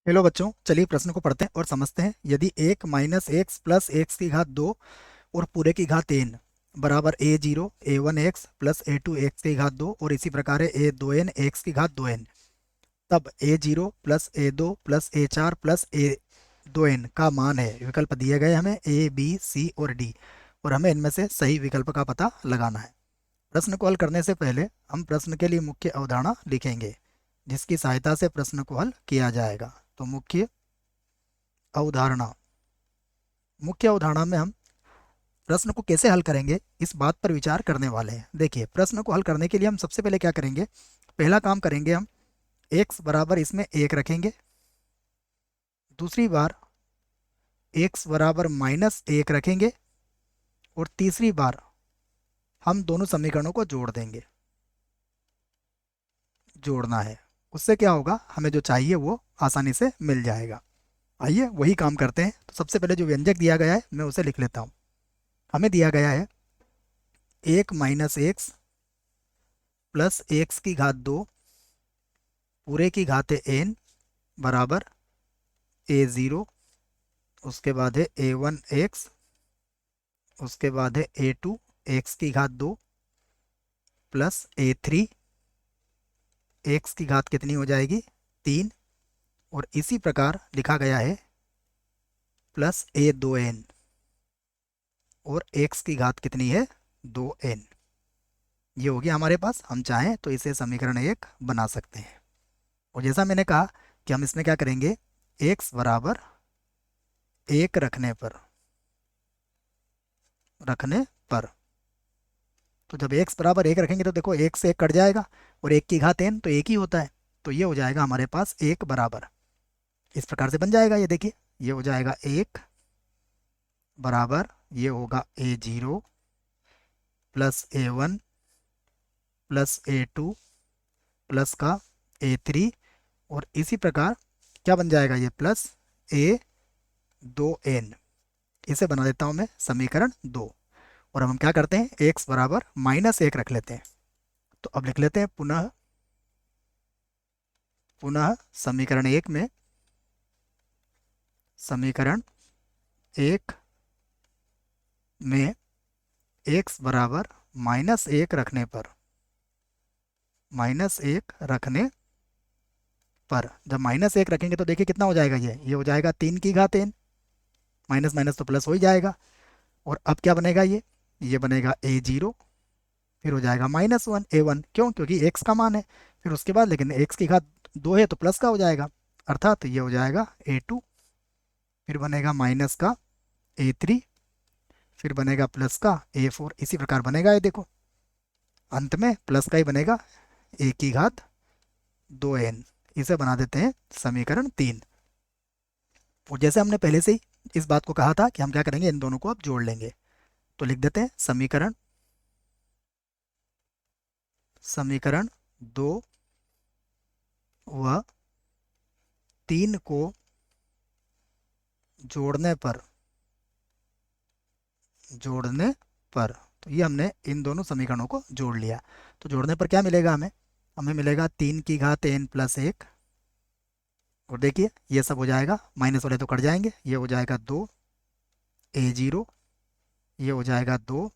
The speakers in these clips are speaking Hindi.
हेलो बच्चों, चलिए प्रश्न को पढ़ते हैं और समझते हैं। यदि एक माइनस एक्स प्लस एक्स की घात दो और पूरे की घात एन बराबर a zero a one x plus a two x की घात दो और इसी प्रकार है ए दो एन एक्स की घात दो एन, तब ए जीरो प्लस ए दो प्लस ए चार प्लस ए दो एन का मान है। विकल्प दिए गए हमें ए बी सी और डी, और हमें इनमें से सही विकल्प का पता लगाना है। प्रश्न को हल करने से पहले हम प्रश्न के लिए मुख्य अवधारणा लिखेंगे, जिसकी सहायता से प्रश्न को हल किया जाएगा। तो मुख्य अवधारणा, मुख्य अवधारणा में हम प्रश्न को कैसे हल करेंगे इस बात पर विचार करने वाले हैं। देखिए, प्रश्न को हल करने के लिए हम सबसे पहले क्या करेंगे, पहला काम करेंगे हम x बराबर इसमें एक रखेंगे। दूसरी बार x बराबर माइनस एक रखेंगे और तीसरी बार हम दोनों समीकरणों को जोड़ देंगे। जोड़ना है, उससे क्या होगा, हमें जो चाहिए वो आसानी से मिल जाएगा। आइए वही काम करते हैं। तो सबसे पहले जो व्यंजक दिया गया है मैं उसे लिख लेता हूँ। हमें दिया गया है एक माइनस एक्स प्लस एक्स की घात दो पूरे की घात है एन बराबर ए ज़ीरो, उसके बाद है ए वन एक्स, उसके बाद है ए टू एक्स की घात दो प्लस ए थ्री एक्स की घात कितनी हो जाएगी, तीन, और इसी प्रकार लिखा गया है प्लस ए दो एन और एक्स की घात कितनी है, दो एन। ये हो गया हमारे पास। हम चाहें तो इसे समीकरण एक बना सकते हैं। और जैसा मैंने कहा कि हम इसमें क्या करेंगे, एक्स बराबर एक रखने पर तो जब एक्स बराबर एक रखेंगे तो देखो एक से एक कट जाएगा और एक की घात एन तो एक ही होता है। तो ये हो जाएगा हमारे पास एक बराबर, इस प्रकार से बन जाएगा। ये देखिए, ये हो जाएगा एक बराबर, ये होगा ए zero plus A one plus a two plus का ए थ्री, और इसी प्रकार क्या बन जाएगा, ये प्लस ए दो एन। इसे बना देता हूं मैं समीकरण दो। और अब हम क्या करते हैं, एक्स बराबर माइनस एक रख लेते हैं। तो अब लिख लेते हैं पुनः पुनः समीकरण एक में, समीकरण एक में एक्स बराबर माइनस एक रखने पर जब माइनस एक रखेंगे तो देखिए कितना हो जाएगा, ये हो जाएगा तीन की घात एन, माइनस माइनस तो प्लस हो ही जाएगा। और अब क्या बनेगा, ये बनेगा ए जीरो, फिर हो जाएगा माइनस वन ए वन, क्यों, क्योंकि एक्स का मान है। फिर उसके बाद लेकिन एक्स की घात दो है तो प्लस का हो जाएगा, अर्थात ये हो जाएगा ए टू, फिर बनेगा माइनस का ए थ्री, फिर बनेगा प्लस का ए फोर। इसी प्रकार बनेगा, ये देखो अंत में प्लस का ही बनेगा, ए की घात दो एन। इसे बना देते हैं समीकरण तीन। और जैसे हमने पहले से ही इस बात को कहा था कि हम क्या करेंगे, इन दोनों को अब जोड़ लेंगे। तो लिख देते हैं समीकरण दो व तीन को जोड़ने पर तो ये हमने इन दोनों समीकरणों को जोड़ लिया। तो जोड़ने पर क्या मिलेगा, हमें हमें मिलेगा तीन की घात एन प्लस एक, और देखिए ये सब हो जाएगा, माइनस वाले तो कट जाएंगे, ये हो जाएगा दो ए जीरो, ये हो जाएगा दो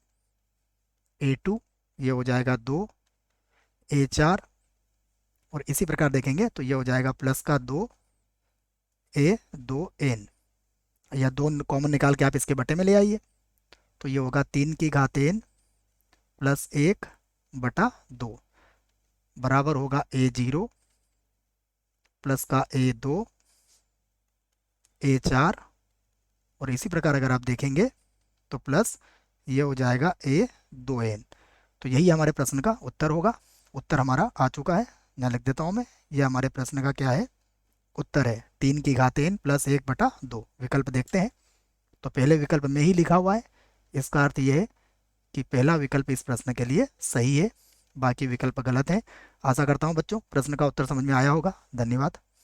ए टू, ये हो जाएगा दो ए चार, और इसी प्रकार देखेंगे तो ये हो जाएगा प्लस का दो ए दो एन, या दो कॉमन निकाल के आप इसके बटे में ले आइए। तो ये होगा तीन की घात एन प्लस एक बटा दो बराबर होगा ए जीरो प्लस का ए दो ए चार, और इसी प्रकार अगर आप देखेंगे तो प्लस ये हो जाएगा ए दो एन। तो यही हमारे प्रश्न का उत्तर होगा। उत्तर हमारा आ चुका है, यहाँ लिख देता हूँ मैं। ये हमारे प्रश्न का क्या है, उत्तर है तीन की घात एन प्लस एक बटा दो। विकल्प देखते हैं, तो पहले विकल्प में ही लिखा हुआ है, इसका अर्थ ये है कि पहला विकल्प इस प्रश्न के लिए सही है, बाकी विकल्प गलत है। आशा करता हूँ बच्चों प्रश्न का उत्तर समझ में आया होगा। धन्यवाद।